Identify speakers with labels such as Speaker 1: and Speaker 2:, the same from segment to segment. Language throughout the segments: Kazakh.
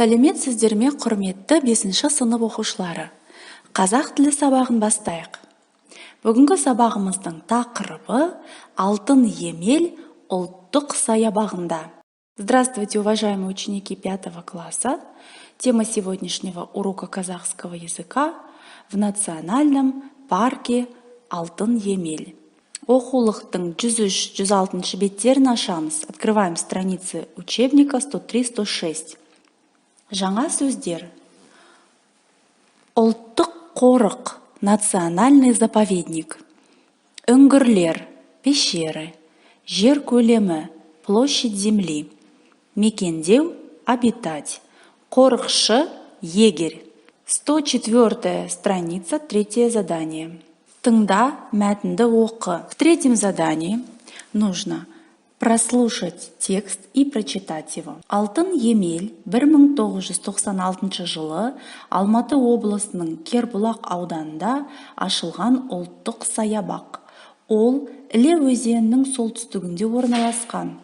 Speaker 1: Сәлеметсіздер ме, құрметті 5-ші сынып оқушылары. Қазақ тілі сабағын бастайық. Бүгінгі сабағымыздың тақырыбы «Алтын емел ұлттық саябағында». Здравствуйте, уважаемые ученики 5 класса. Тема сегодняшнего урока казахского языка в национальном парке Алтын емел. Оқулықтың 103-106 беттерін ашамыз. Открываем страницы учебника 103-106. Жаңа сөздер. Ұлттық қорық, национальный заповедник. Үңгірлер, пещеры. Жер көлемі, площадь земли. Мекендеу, обитать. Қорықшы, егерь. 104 страница, 3 задание. Тыңда, мәтінді оқы. В 3 задании нужно прослушать текст и прочитать его. Алтын емел 1996 жылы Алматы облысының Кербұлақ ауданында ашылған ұлттық саябақ. Ол Іле өзенінің солтүстігінде орналасқан.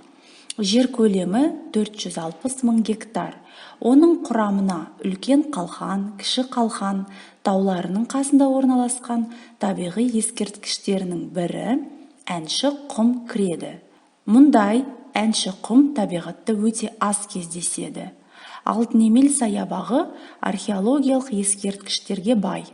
Speaker 1: Жер көлемі 460 мың гектар. Оның құрамына үлкен қалқан, кіші қалқан тауларының қасында орналасқан табиғи ескерткіштерінің бірі Әнші құм кіреді. Мұндай әнші құм табиғатта өте аз кездеседі. Алтын емел саябағы археологиялық ескерткіштерге бай.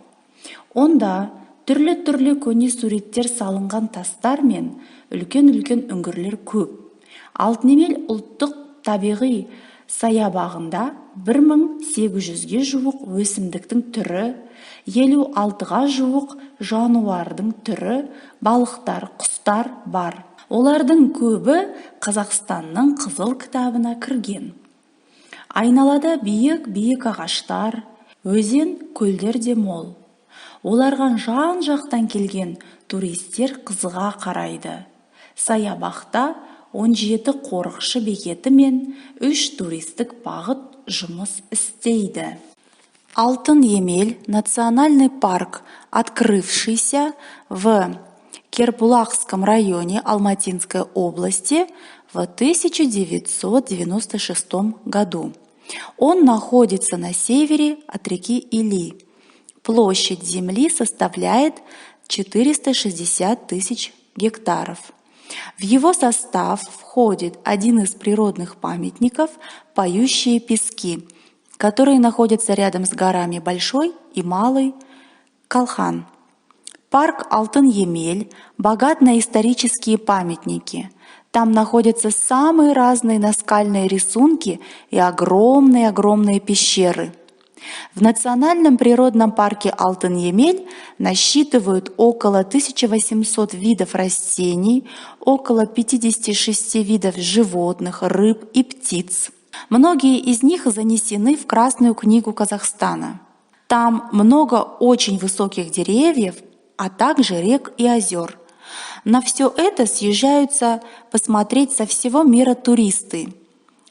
Speaker 1: Онда түрлі көне суреттер салынған тастар мен үлкен үңгірлер көп. Алтын емел ұлттық табиғи саябағында 1800-ге жуық өсімдіктің түрі, 56-ға жуық жануардың түрі, балықтар, құстар бар. Олардың көбі Қазақстанның қызыл кітабына кірген. Айналада биік ағаштар, өзен, көлдер де мол. Оларға жан-жақтан келген туристер қызыға қарайды. Саябақта 17 қорықшы бекеті мен 3 туристік бағыт жұмыс істейді. Алтын емел – национальный парк, открывшийся в Кербулакском районе Алматинской области в 1996 году. Он находится на севере от реки Или. Площадь земли составляет 460 тысяч гектаров. В его состав входит один из природных памятников «Поющие пески», которые находятся рядом с горами Большой и Малый Колхан. Парк Алтын емел богат на исторические памятники. Там находятся самые разные наскальные рисунки и огромные пещеры. В национальном природном парке Алтын емел насчитывают около 1800 видов растений, около 56 видов животных, рыб и птиц. Многие из них занесены в Красную книгу Казахстана. Там много очень высоких деревьев, а также рек и озер. На все это съезжаются посмотреть со всего мира туристы.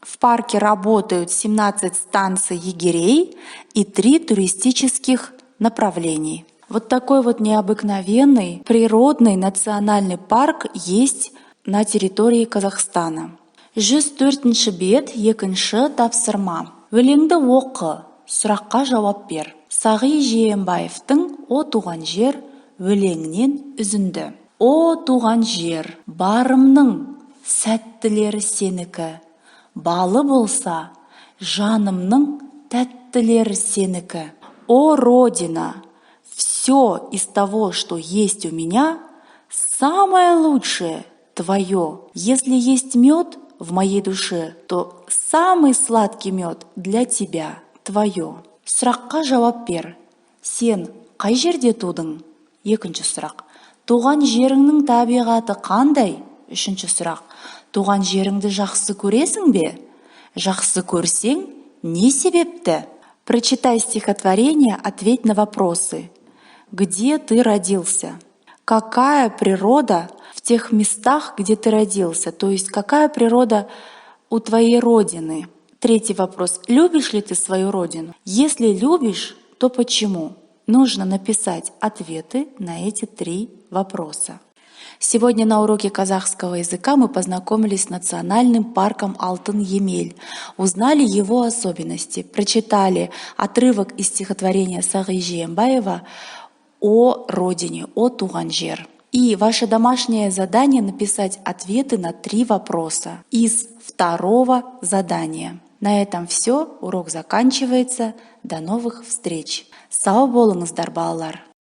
Speaker 1: В парке работают 17 станций егерей и 3 туристических направлений. Вот такой вот необыкновенный природный национальный парк есть на территории Казахстана. 104-ші бет, 2-ші тапсырма. Өлеңді оқы, сұраққа жауап бер. Сағи Жиенбаевтың «О туған жер» өлеңінен үзінді. О туған жер, барымның сәттілері сенікі. Балы болса, жанымның тәттілері сенікі. О Родина, все из того, что есть у меня, самое лучшее твое. Если есть мед в моей душе, то самый сладкий мед для тебя, твое. Сұраққа жауап бер. Сен қай жерде тудың? 2-ші сұрақ. Туған жеріңнің табиғаты қандай? 3-ші сұрақ. Туған жеріңді жақсы көресің бе? Жақсы көрсең, не себепті? Прочитай стихотворение, ответь на вопросы. Где ты родился? Какая природа в тех местах, где ты родился? То есть, какая природа у твоей родины? 3 вопрос. Любишь ли ты свою родину? Если любишь, то почему? Нужно написать ответы на эти 3 вопроса. Сегодня на уроке казахского языка мы познакомились с национальным парком Алтын-Емель, узнали его особенности, прочитали отрывок из стихотворения Сағи Жиенбаева о родине, о туған жер. И ваше домашнее задание — написать ответы на 3 вопроса из 2-го задания. На этом все, урок заканчивается. До новых встреч. Сау болыңыздар, балалар!